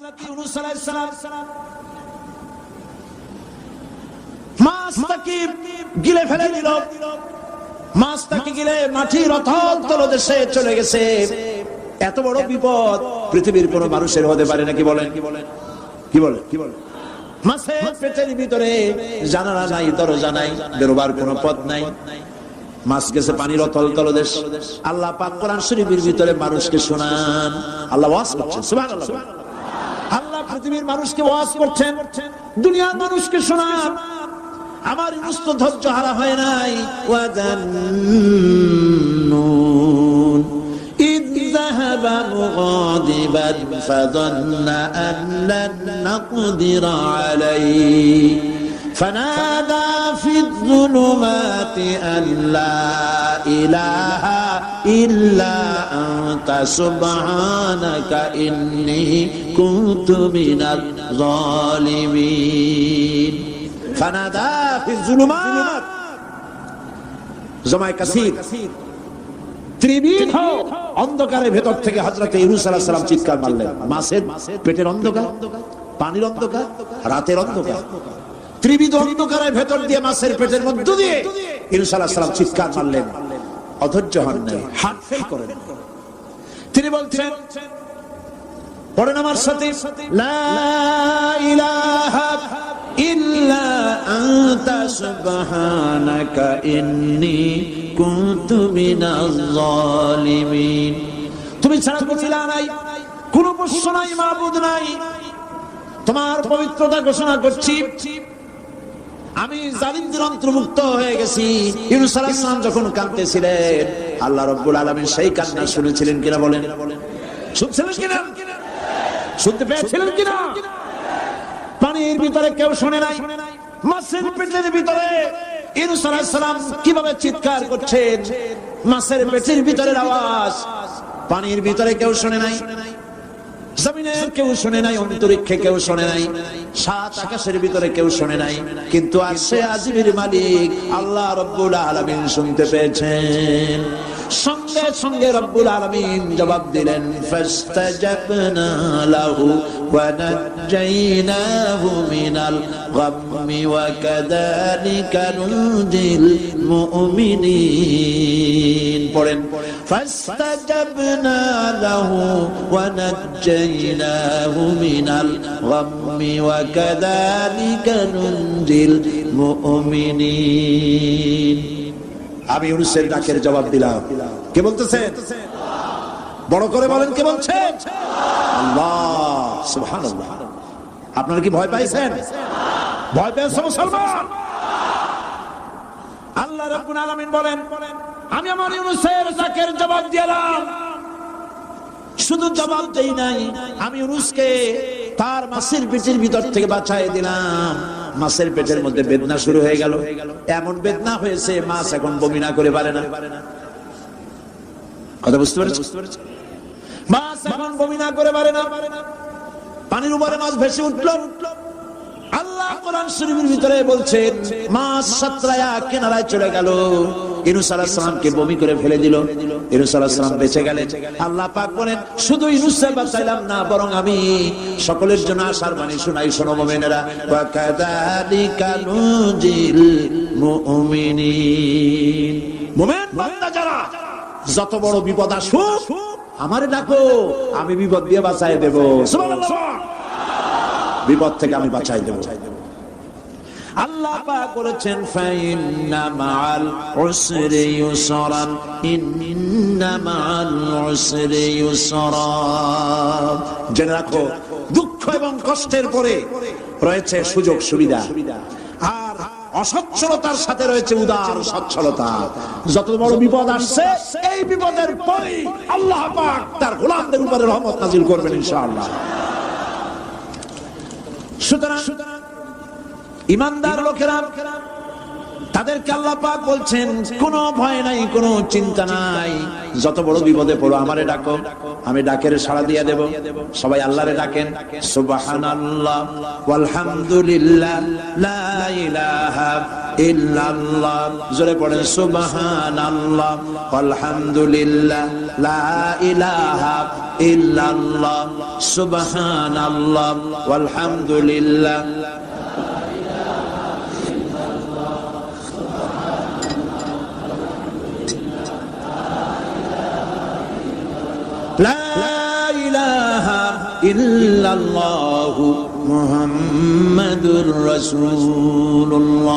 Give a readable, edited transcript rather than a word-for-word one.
হযরত ইউনূস আলাইহিস সালাম মাছটাকে গিলে ফেলে দিল। মাছটাকে গিলে মাটির অতল তলদেশে চলে গেছে। এত বড় বিপদ পৃথিবীর কোন মানুষের হতে পারে নাকি বলেন? কি বলেন? মাছের পেটের ভিতরে জানালা নাই, দরজা নাই, বেরোবার কোনো পথ নাই। মাছ গেছে পানির অতল তলদেশ। আল্লাহ পাক কোরআন শরীফের ভিতরে মানুষকে শোনান। আল্লাহ ওয়াজ করছেন, সুবহানাল্লাহ। আল্লাহ পৃথিবীর মানুষকে ওয়াজ করছেন, দুনিয়ার মানুষকে শোনান। আমার ইউনূস তো ধৈর্য হারা হয় নাই। ওয়াযান্নুন ইয যাহাবা মুগাদিবান ফাযান্না আন লান নাকদিরা আলাইহি فنادى في الظلمات أن لا إله إلا أنت سبحانك إني كنت من الظالمين فنادى في الظلمات জমায়ে কাসীর ত্রিবিধ অন্ধকারের ভেতর থেকে হযরত ইউনূস আলাইহিস সালাম চিৎকার মারলেন। মাছের পেটের অন্ধকার, পানির অন্ধকার, রাতের অন্ধকার, ত্রিবিধ অন্ধকারের ভেতর দিয়ে মাছের পেটের মধ্য দিয়ে ইউনূস আলাইহিস সালাম চিৎকার মারলেন। অধৈর্য হন নাই, হার্ট ফেল করেন। তিনি বলছেন, পড়েন আমার সাথে, লা ইলাহা ইল্লা আনতা সুবহানাকা ইন্নী কুনতু মিনাজ জালিমিন। তুমি ছাড়া কোনো ইলাহ নাই, কোনো বস্ত্র নাই, মাবুদ নাই। তোমার পবিত্রতা ঘোষণা করছি, আমি জালিমদের অন্তর্ভুক্ত হয়ে গেছি। ইউনূস আলাইহিস সালাম যখন কাঁদতেছিলেন, আল্লাহ রাব্বুল আলামিন সেই কান্না শুনেছিলেন কিনা বলেন? শুনছিলেন কিনা? শুনতে পেয়েছিলেন কিনা? পানির ভিতরে কেউ শুনে নাই, মাছের পেটের ভিতরে ইউনূস আলাইহিস সালাম কিভাবে চিৎকার করছেন, মাছের পেটের ভিতরের আওয়াজ পানির ভিতরে কেউ শুনে নাই, জমিনের কেউ শুনে নাই, অন্তরিক্ষে কেউ শুনে নাই, সাত আকাশের ভিতরে কেউ শুনে নাই, কিন্তু আরশে আজিমের মালিক আল্লাহ রাব্বুল আলামিন শুনতে পেয়েছেন। সঙ্গে সঙ্গে রব্বুল আলামিন জবাব দিলেন, ফাস্তাজাবনা লাহু ওয়া নাজাইনাহু মিনাল গাম্মি ওয়া কাযালিকা নুনজিল মুমিনিন। পড়েন, ফাস্তাজাবনা লাহু ওয়া নাজাইনাহু মিনাল গাম্মি ওয়া কাযালিকা নুনজিল মুমিনিন। আমি ইউনূসের ডাকের জবাব দিলাম। কে বলতেছেন? বড় করে বলেন, কে বলছেন? আল্লাহ, সুবহানাল্লাহ। আপনারা কি ভয় পাইছেন? ভয় পেয়েছেন মুসলমান? আল্লাহ রাব্বুল আলামিন বলেন, আমি আমার ইউনূসের ডাকের জবাব দিলাম। শুধু জবাব দেই নাই, আমি ইউনূসকে তার মাছের পেটের ভিতর থেকে বাঁচাই দিলাম। মাছের পেটের মধ্যে বেদনা শুরু হয়ে গেল। এমন বেদনা হয়েছে মাছ এখন বমি না করে পারে না। কথা বুঝতে পেরেছেন? মাছ এখন বমি না করে পারে না। পানির উপরে মাছ ভেসে উঠল। আল্লাহ কোরআন শরীফের ভিতরে বলছেন, মাছ সাতরায়া কিনারায় চলে গেল, ইউনূস আলাইহিস সালামকে বমি করে ফেলে দিল। ইউনূস আলাইহিস সালাম বেঁচে গেলেন। আল্লাহ পাক বলেন, শুধু ইউনূসকে বাঁচাইলাম না, বরং আমি সকলের জন্য আশার বাণী শোনাই। শোনো মুমিনেরা, ওয়া কাযালিকা নুনজিল মুমিনিন। মুমিন বান্দা যারা, যত বড় বিপদ আসুক আমারে ডাকো, আমি বিপদ দিয়ে বাঁচাই দেব। সুবহানাল্লাহ। বিপদ থেকে আমি বাঁচাই দেব। আল্লাহ পাক বলেছেন, ফাইন্না মাআল উসরি ইউসরান, ইন্না মাআল উসরি ইউসরা। জেনে রাখো, দুঃখ এবং কষ্টের পরে রয়েছে সুযোগ সুবিধা, আর অসচ্ছলতার সাথে রয়েছে উদার সচ্ছলতা। যত বড় বিপদ আসছে, এই বিপদের পরে আল্লাহ পাক তার গোলামদের উপরে রহমত নাজিল করবেন ইনশাআল্লাহ। সুতরাং ইমানদার লোকেরা তাদেরকে আল্লাহ পাক বলছেন কোনো ভয় নাই, কোনো চিন্তা নাই, যত বড় বিপদে পড়ো আমারে ডাকো, আমি ডাকের সাড়া দিয়ে দেব। সবাই আল্লাহরে ডাকেন, সুবহানাল্লাহ ওয়ালহামদুলিল্লাহ লা ইলাহা ইল্লাল্লাহ। জোরে পড়েন সুবহানাল্লাহ ওয়ালহামদুলিল্লাহ লা ইলাহা ইল্লাল্লাহ, সুবহানাল্লাহ ওয়ালহামদুলিল্লাহ। লা ইলাহা ইল্লাল্লাহু মুহাম্মাদুর রাসূলুল্লাহ।